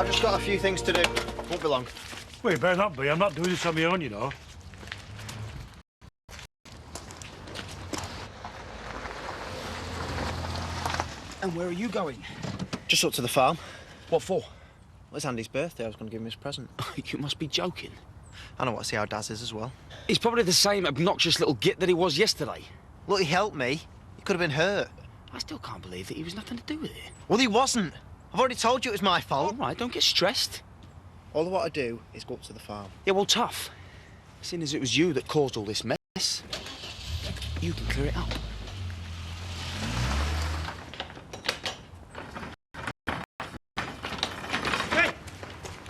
I've just got a few things to do. Won't be long. Well, you better not be. I'm not doing this on my own, you know. And where are you going? Just up to the farm. What for? Well, it's Andy's birthday. I was going to give him his present. You must be joking. I know what to see how Daz is as well. He's probably the same obnoxious little git that he was yesterday. Look, he helped me. He could have been hurt. I still can't believe that he was nothing to do with it. Well, he wasn't. I've already told you it was my fault. All right, don't get stressed. All I want to do is go up to the farm. Yeah, well, tough. Seeing as it was you that caused all this mess, you can clear it up.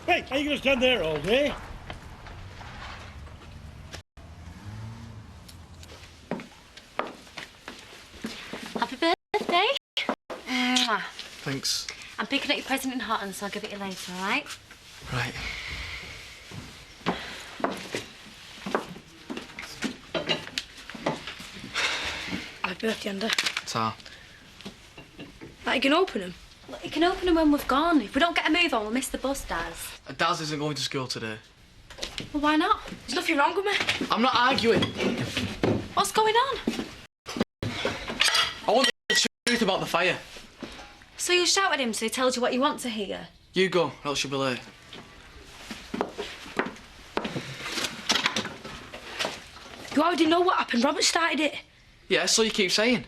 Hey, are you going to stand there all day? Happy birthday. Mwah. Thanks. I'm picking up your present in Hotton, so I'll give it you later, all right? Right. Happy birthday, Andy. Ta. Like, you can open them. Look, you can open them when we've gone. If we don't get a move on, we'll miss the bus, Daz. Daz isn't going to school today. Well, why not? There's nothing wrong with me. I'm not arguing. What's going on? I want the truth about the fire. So you'll shout at him so he tells you what you want to hear? You go, or else you'll be late. You already know what happened. Robert started it. Yeah, so you keep saying.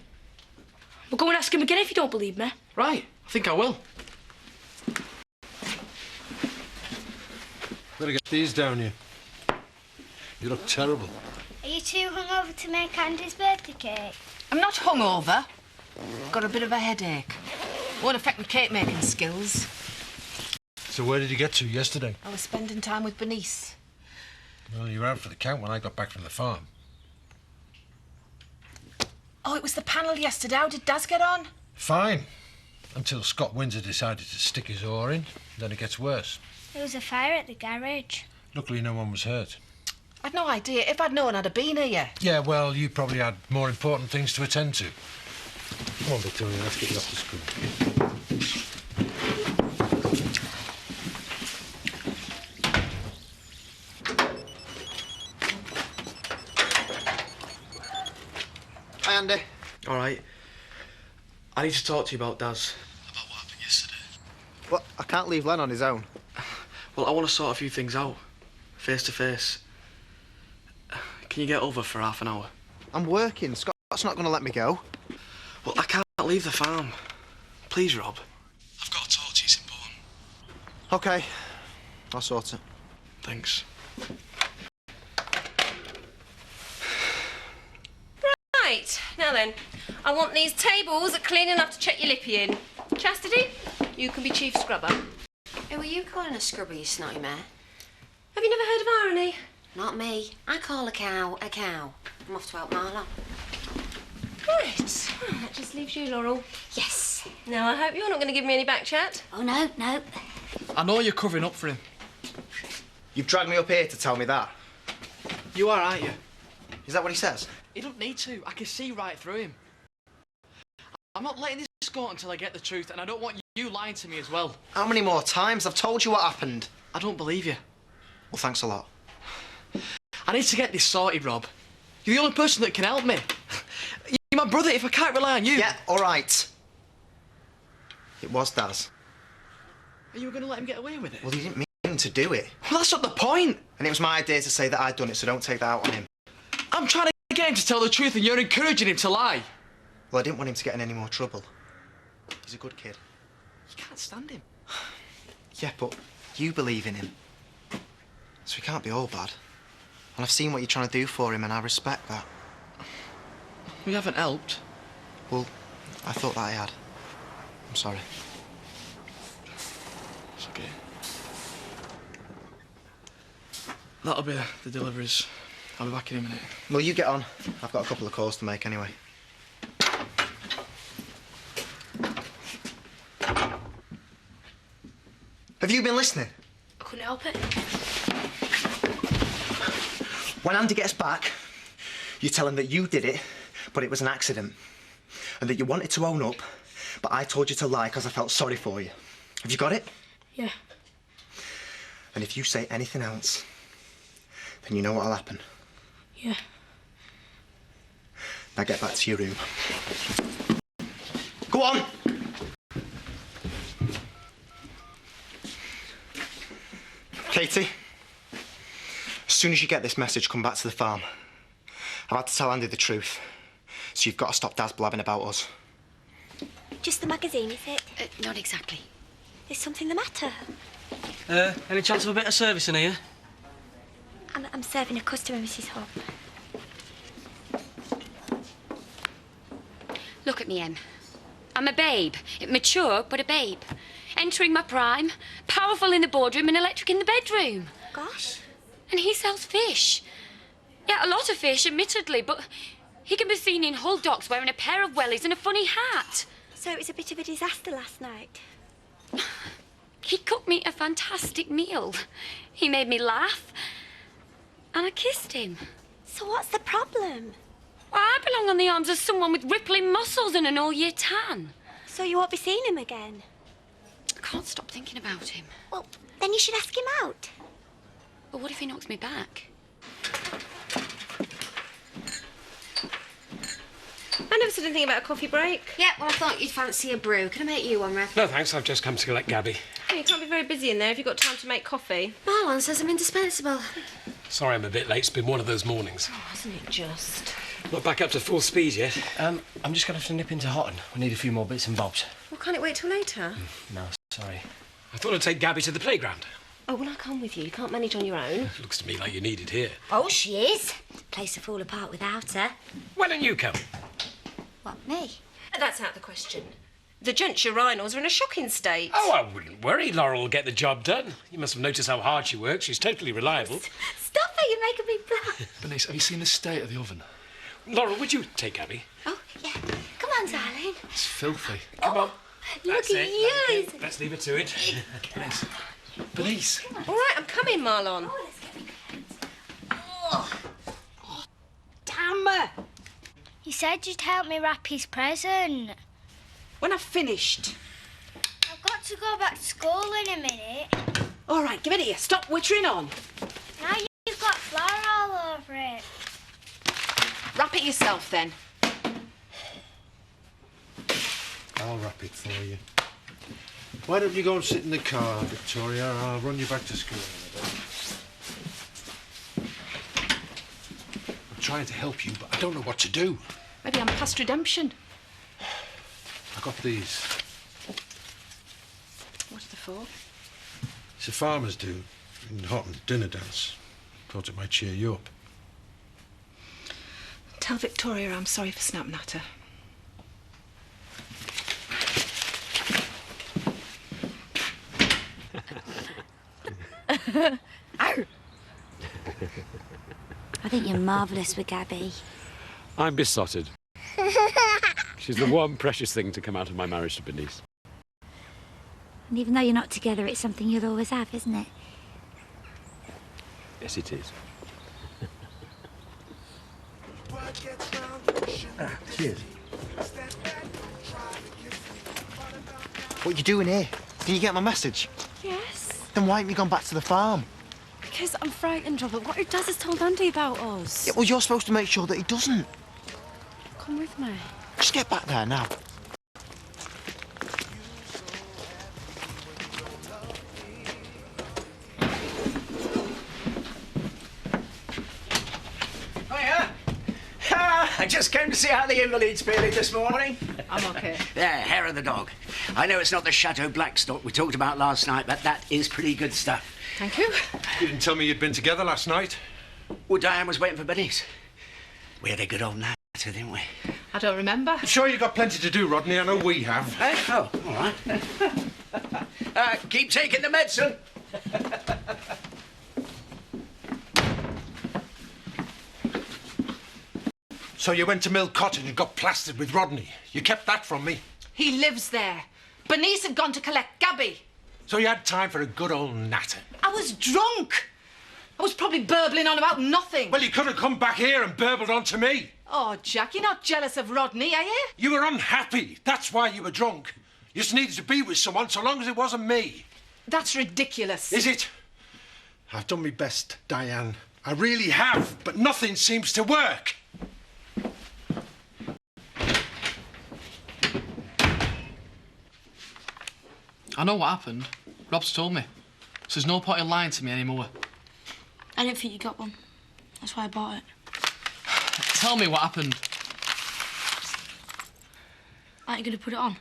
We'll go and ask him again if you don't believe me. Right, I think I will. Better get these down here. You look terrible. Are you too hungover to make Andy's birthday cake? I'm not hungover. I've got a bit of a headache. Won't affect my cake making skills. So where did you get to yesterday? I was spending time with Bernice. Well, you were out for the count when I got back from the farm. Oh, it was the panel yesterday. How did Daz get on? Fine. Until Scott Windsor decided to stick his oar in. Then it gets worse. There was a fire at the garage. Luckily, no one was hurt. I'd no idea. If I'd known, I'd have been here. Yeah, well, you probably had more important things to attend to. Come on, Victoria, let's get you off to school. Hi, Andy. All right. I need to talk to you about Daz. About what happened yesterday? Well, I can't leave Len on his own. Well, I want to sort a few things out. Face to face. Can you get over for half an hour? I'm working. Scott's not going to let me go. Well, I can't leave the farm. Please, Rob. I've got to talk to you, it's important. OK. I'll sort it. Thanks. Right, now then, I want these tables clean enough to check your lippy in. Chastity, you can be chief scrubber. Who are you calling a scrubber, you snotty mare? Have you never heard of irony? Not me. I call a cow a cow. I'm off to help Marla. Right, well, that just leaves you, Laurel. Yes. Now, I hope you're not going to give me any back chat. Oh, no, no. I know you're covering up for him. You've dragged me up here to tell me that. You are, aren't you? Is that what he says? He don't need to. I can see right through him. I'm not letting this go until I get the truth, and I don't want you lying to me as well. How many more times? I've told you what happened. I don't believe you. Well, thanks a lot. I need to get this sorted, Rob. You're the only person that can help me. You're my brother. If I can't rely on you... Yeah, all right. It was Daz. Are you going to let him get away with it? Well, he didn't mean to do it. Well, that's not the point. And it was my idea to say that I'd done it, so don't take that out on him. I'm trying to get him to tell the truth, and you're encouraging him to lie. Well, I didn't want him to get in any more trouble. He's a good kid. You can't stand him. Yeah, but you believe in him. So he can't be all bad. And I've seen what you're trying to do for him, and I respect that. We haven't helped. Well, I thought that I had. I'm sorry. It's okay. That'll be the deliveries. I'll be back in a minute. Well, you get on. I've got a couple of calls to make anyway. Have you been listening? I couldn't help it. When Andy gets back, you tell him that you did it, but it was an accident. And that you wanted to own up, but I told you to lie because I felt sorry for you. Have you got it? Yeah. And if you say anything else, then you know what'll happen. Yeah. Now get back to your room. Go on! Katie, as soon as you get this message, come back to the farm. I've had to tell Andy the truth, so you've got to stop Daz blabbing about us. Just the magazine, is it? Not exactly. Is something the matter? Any chance of a bit of service in here? I'm serving a customer, Mrs. Hope. Look at me, Em. I'm a babe. Mature, but a babe. Entering my prime, powerful in the boardroom and electric in the bedroom. Gosh. And he sells fish. Yeah, a lot of fish, admittedly, but he can be seen in Hull docks wearing a pair of wellies and a funny hat. So it was a bit of a disaster last night. He cooked me a fantastic meal. He made me laugh. And I kissed him. So what's the problem? Well, I belong on the arms of someone with rippling muscles and an all-year tan. So you won't be seeing him again? I can't stop thinking about him. Well, then you should ask him out. But what if he knocks me back? I never said anything about a coffee break. Yeah, well, I thought you'd fancy a brew. Can I make you one, Rev? No, thanks. I've just come to collect Gabby. Oh, you can't be very busy in there if you've got time to make coffee. Marlon says I'm indispensable. Sorry I'm a bit late. It's been one of those mornings. Oh, isn't it just? Not back up to full speed yet. I'm just going to have to nip into Hotton. We need a few more bits and bobs. Well, can't it wait till later? No, sorry. I thought I'd take Gabby to the playground. Oh, well, I'll come with you. You can't manage on your own. Looks to me like you need it here. Oh, she is. Place will fall apart without her. Why don't you come? What, me? That's out of the question. The gents urinals are in a shocking state. Oh, I wouldn't worry. Laurel will get the job done. You must have noticed how hard she works. She's totally reliable. Stop it, you're making me blush. Bernice, have you seen the state of the oven? Laurel, would you take Gabby? Oh, yeah. Come on, darling. It's filthy. Come on. Look That's at it. you. Let's leave her to it. Bernice. Bernice. All right, I'm coming, Marlon. Oh, let's get me oh. Damn her! You said you'd help me wrap his present. When I've finished. I've got to go back to school in a minute. All right, give it here. Stop wittering on. Now you've got flour all over it. Wrap it yourself, then. I'll wrap it for you. Why don't you go and sit in the car, Victoria? I'll run you back to school in a bit. I'm trying to help you, but I don't know what to do. Maybe I'm past redemption. I got these. What are they for? It's a farmer's do in Hotton dinner dance. Thought it might cheer you up. Tell Victoria I'm sorry for snapping at her. I think you're marvellous with Gabby. I'm besotted. She's the one precious thing to come out of my marriage to Bernice. And even though you're not together, it's something you'll always have, isn't it? Yes, it is. Cheers. What are you doing here? Did you get my message? Yes. Then why haven't you gone back to the farm? Because I'm frightened, Robert. What if Daz has told Andy about us? Yeah, well, you're supposed to make sure that he doesn't. Come with me. Just get back there now. Hiya! I just came to see how the invalid's feeling this morning. I'm okay. There, hair of the dog. I know it's not the Chateau Blackstock we talked about last night, but that is pretty good stuff. Thank you. You didn't tell me you'd been together last night. Well, Diane was waiting for Bernice. We had a good old night, didn't we? I don't remember. I'm sure you've got plenty to do, Rodney. I know we have. Oh, all right. Keep taking the medicine. So you went to Mill Cottage and got plastered with Rodney. You kept that from me. He lives there. Bernice had gone to collect Gabby. So you had time for a good old natter. I was drunk. I was probably burbling on about nothing. Well, you could have come back here and burbled on to me. Oh, Jack, you're not jealous of Rodney, are you? You were unhappy. That's why you were drunk. You just needed to be with someone so long as it wasn't me. That's ridiculous. Is it? I've done my best, Diane. I really have, but nothing seems to work. I know what happened. Rob's told me. So there's no point in lying to me anymore. I didn't think you got one. That's why I bought it. Tell me what happened. Aren't you going to put it on?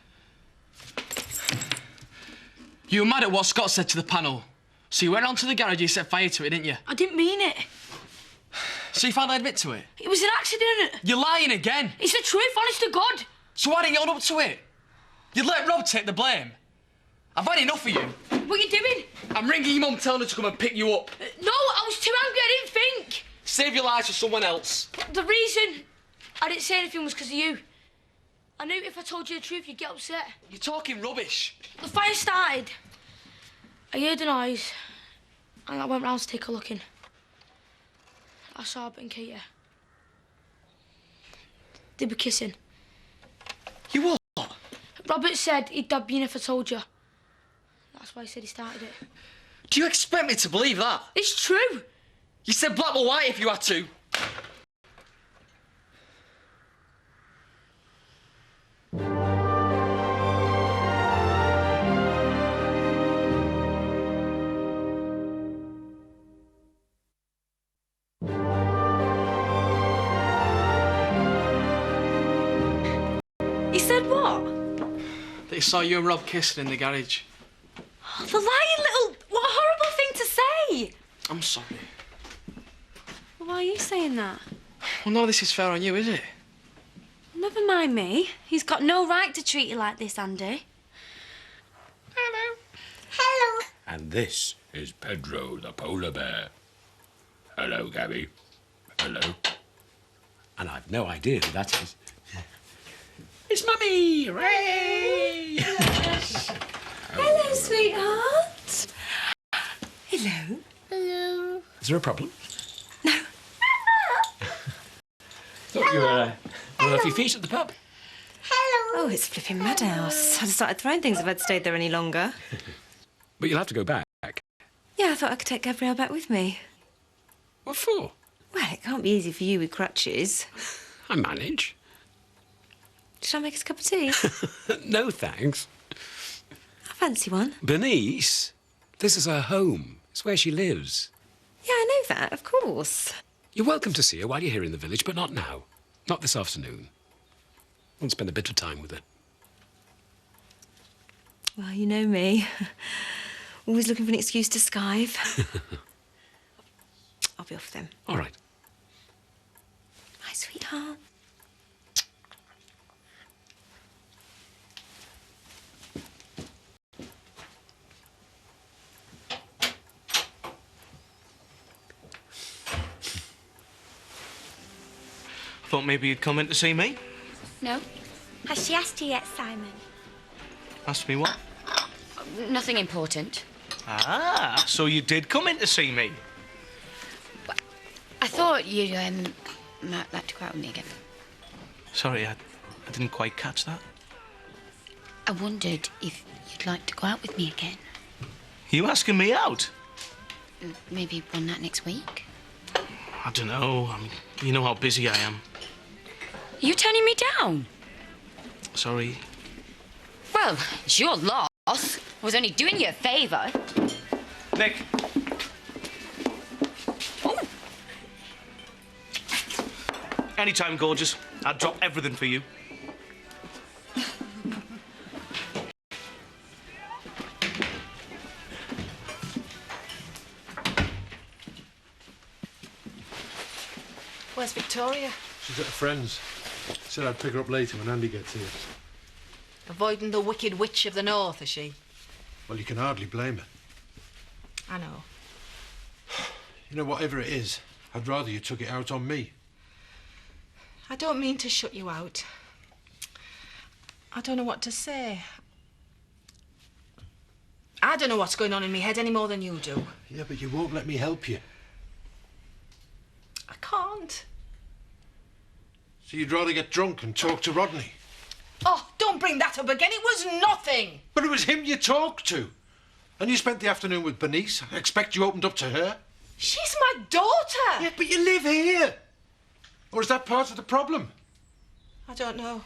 You were mad at what Scott said to the panel. So you went on to the garage and you set fire to it, didn't you? I didn't mean it. So you finally admit to it? It was an accident. You're lying again. It's the truth, honest to God. So why didn't you own up to it? You'd let Rob take the blame. I've had enough of you. What are you doing? I'm ringing your mum telling her to come and pick you up. No, I was too angry, I didn't think. Save your lives for someone else. The reason I didn't say anything was because of you. I knew if I told you the truth, you'd get upset. You're talking rubbish. The fire started. I heard a noise, and I went round to take a look in. I saw Rob and Katie. They were kissing. You what? Robert said he'd dab you in if I told you. That's why he said he started it. Do you expect me to believe that? It's true. You said black or white if you had to. He said what? That he saw you and Rob kissing in the garage. Oh, the lying little... What a horrible thing to say! I'm sorry. Well, why are you saying that? Well, no, this is fair on you, is it? Never mind me. He's got no right to treat you like this, Andy. Hello. Hello. And this is Pedro the polar bear. Hello, Gabby. Hello. And I've no idea who that is. It's Mummy! Hooray! Hello, sweetheart. Hello. Hello. Is there a problem? No. Thought you were off your feet at the pub. Hello. Oh, it's flipping madhouse. I'd have started throwing things if I'd stayed there any longer. But you'll have to go back. Yeah, I thought I could take Gabrielle back with me. What for? Well, it can't be easy for you with crutches. I manage. Shall I make us a cup of tea? No, thanks. I fancy one. Bernice, this is her home. It's where she lives. Yeah, I know that, of course. You're welcome to see her while you're here in the village, but not now. Not this afternoon. I want to spend a bit of time with her. Well, you know me. Always looking for an excuse to skive. I'll be off then. All right. My sweetheart. I thought maybe you'd come in to see me. No. Has she asked you yet, Simon? Asked me what? Nothing important. Ah, so you did come in to see me. I thought you might like to go out with me again. Sorry, I didn't quite catch that. I wondered if you'd like to go out with me again. You asking me out? Maybe one night next week. I don't know. I mean, you know how busy I am. Are you turning me down? Sorry. Well, it's your loss. I was only doing you a favour. Nick. Oh. Anytime, gorgeous. I'd drop everything for you. Where's Victoria? She's at a friend's. Said I'd pick her up later when Andy gets here. Avoiding the wicked witch of the north, is she? Well, you can hardly blame her. I know. You know, whatever it is, I'd rather you took it out on me. I don't mean to shut you out. I don't know what to say. I don't know what's going on in my head any more than you do. Yeah, but you won't let me help you. I can't. So you'd rather get drunk and talk to Rodney? Oh, don't bring that up again. It was nothing. But it was him you talked to. And you spent the afternoon with Bernice. I expect you opened up to her. She's my daughter. Yeah, but you live here. Or is that part of the problem? I don't know.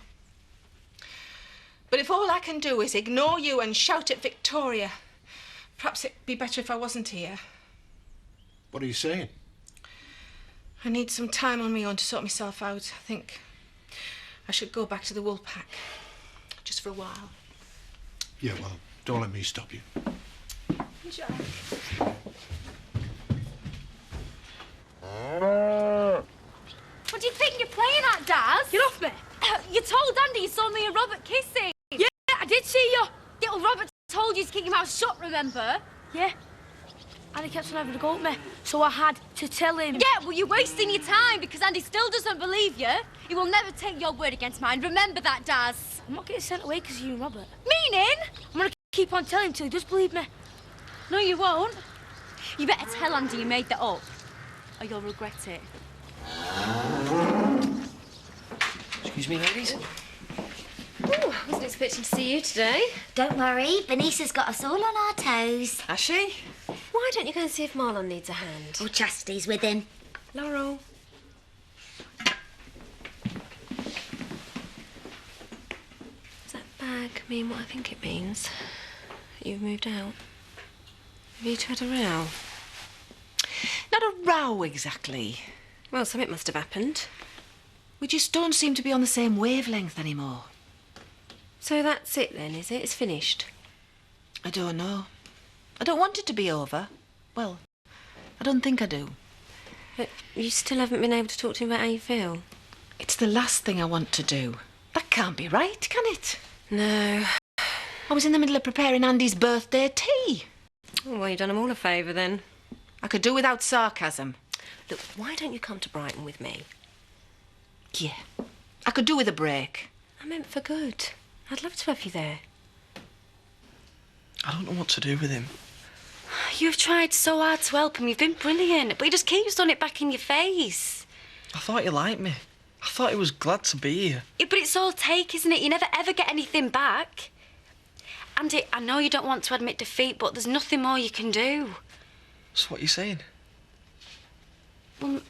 But if all I can do is ignore you and shout at Victoria, perhaps it'd be better if I wasn't here. What are you saying? I need some time on my own to sort myself out. I think I should go back to the wool pack. Just for a while. Yeah, well, don't let me stop you. Jack. What do you think you're playing at, Daz? Get off me. You told Andy you saw me and Robert kissing. Yeah, I did see you. Little Robert told you to keep your mouth shut, remember? Yeah. And he kept on having a go at me, so I had to tell him. Yeah, well, you're wasting your time because Andy still doesn't believe you. He will never take your word against mine. Remember that, Daz. I'm not getting sent away because of you and Robert. Meaning? I'm going to keep on telling him till he does believe me. No, you won't. You better tell Andy you made that up, or you'll regret it. Excuse me, ladies. Ooh, wasn't expecting to see you today. Don't worry, Bernice has got us all on our toes. Has she? Why don't you go and see if Marlon needs a hand? Oh, Chastity's with him. Laurel. Does that bag mean what I think it means? You've moved out? Have you two had a row? Not a row, exactly. Well, something must have happened. We just don't seem to be on the same wavelength anymore. So that's it then, is it? It's finished? I don't know. I don't want it to be over. Well, I don't think I do. But you still haven't been able to talk to him about how you feel? It's the last thing I want to do. That can't be right, can it? No. I was in the middle of preparing Andy's birthday tea. Oh, well, you've done him all a favour then. I could do without sarcasm. Look, why don't you come to Brighton with me? Yeah, I could do with a break. I meant for good. I'd love to have you there. I don't know what to do with him. You've tried so hard to help him. You've been brilliant, but he just keeps on it back in your face. I thought he liked me. I thought he was glad to be here. Yeah, but it's all take, isn't it? You never ever get anything back. Andy, I know you don't want to admit defeat, but there's nothing more you can do. So what are you saying? Well,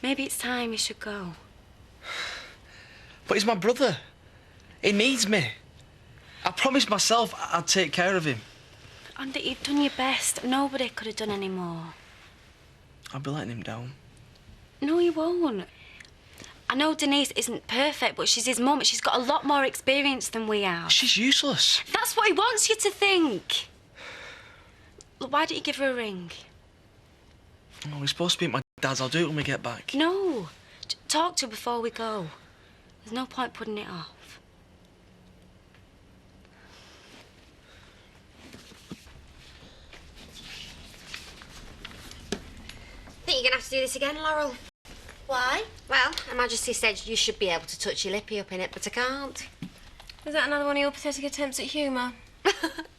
maybe it's time you should go. But he's my brother. He needs me. I promised myself I'd take care of him. Andy, you've done your best. Nobody could have done any more. I'll be letting him down. No, you won't. I know Denise isn't perfect, but she's his mum. She's got a lot more experience than we have. She's useless. That's what he wants you to think. Look, why don't you give her a ring? Oh, we're supposed to be at my dad's. I'll do it when we get back. No. Talk to her before we go. There's no point putting it off. I think you're going to have to do this again, Laurel. Why? Well, Her Majesty said you should be able to touch your lippy up in it, but I can't. Is that another one of your pathetic attempts at humour?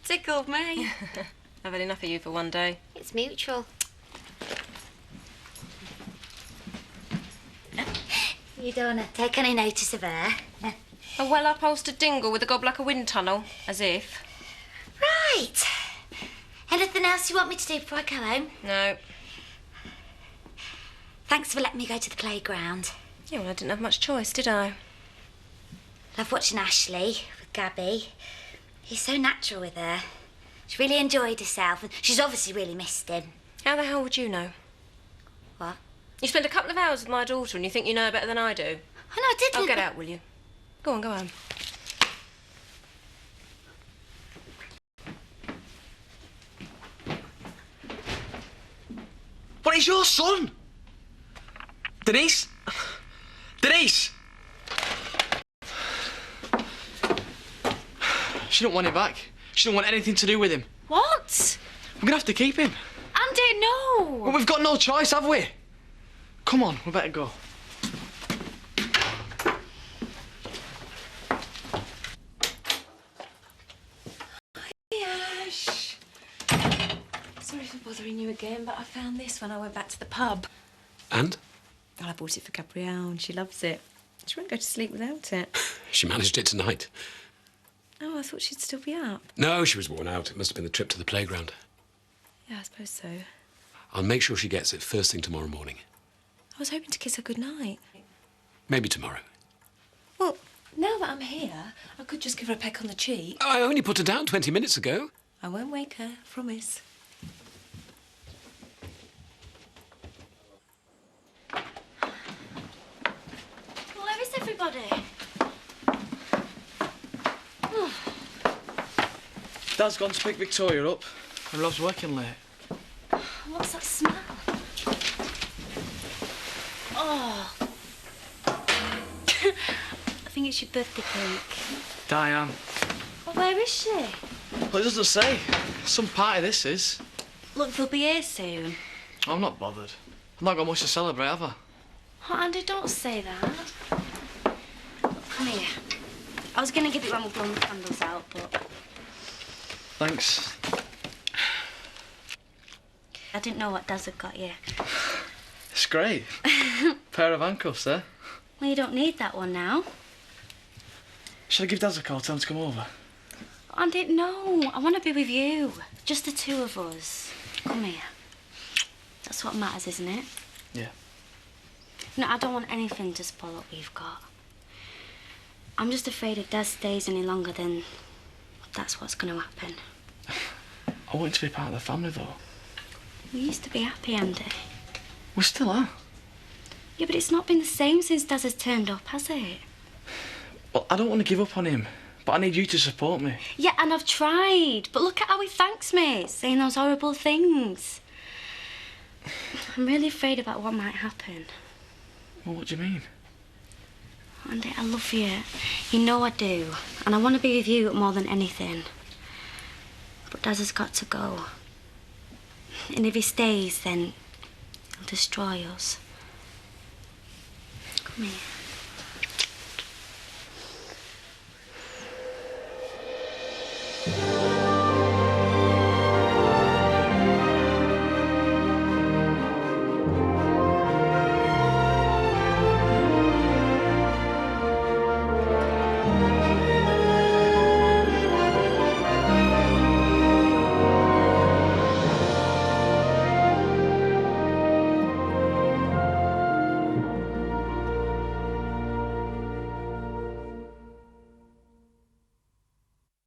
Tickled me. I've had enough of you for one day. It's mutual. You don't want to take any notice of her. A well-upholstered dingle with a gob like a wind tunnel, as if. Right. Anything else you want me to do before I go home? No. Thanks for letting me go to the playground. Yeah, well, I didn't have much choice, did I? Love watching Ashley with Gabby. He's so natural with her. She really enjoyed herself, and she's obviously really missed him. How the hell would you know? What? You spent a couple of hours with my daughter and you think you know better than I do? Oh, no, I didn't. Oh, get out, will you? Go on, go home. But he's your son! Denise? Denise! She don't want him back. She don't want anything to do with him. What? We're gonna have to keep him. Andy, no! Well, we've got no choice, have we? Come on, we better go. Hi, Ash. Sorry for bothering you again, but I found this when I went back to the pub. And? Well, I bought it for Gabrielle and she loves it. She won't go to sleep without it. She managed it tonight. Oh, I thought she'd still be up. No, she was worn out. It must have been the trip to the playground. Yeah, I suppose so. I'll make sure she gets it first thing tomorrow morning. I was hoping to kiss her goodnight. Maybe tomorrow. Well, now that I'm here, I could just give her a peck on the cheek. I only put her down 20 minutes ago. I won't wake her, promise. Where is everybody? Dad's gone to pick Victoria up, and Rob's working late. What's that smell? Oh. I think it's your birthday cake. Diane. Well, where is she? Well, it doesn't say. Some party this is. Look, they'll be here soon. I'm not bothered. I've not got much to celebrate, have I? Oh, Andy, don't say that. Look, come here. I was going to give it when we've blown the candles out, but... Thanks. I didn't know what Daz had got you. It's great. Pair of handcuffs there. Well, you don't need that one now. Should I give Daz a call, tell him to come over? Andy, no. I want to be with you. Just the two of us. Come here. That's what matters, isn't it? Yeah. No, I don't want anything to spoil what we've got. I'm just afraid if Daz stays any longer, then that's what's going to happen. I want you to be part of the family, though. We used to be happy, Andy. We still are. Yeah, but it's not been the same since Daz has turned up, has it? Well, I don't want to give up on him, but I need you to support me. Yeah, and I've tried. But look at how he thanks me, saying those horrible things. I'm really afraid about what might happen. Well, what do you mean? Andy, I love you. You know I do. And I want to be with you more than anything. But Daz has got to go. And if he stays, then he'll destroy us. Come here.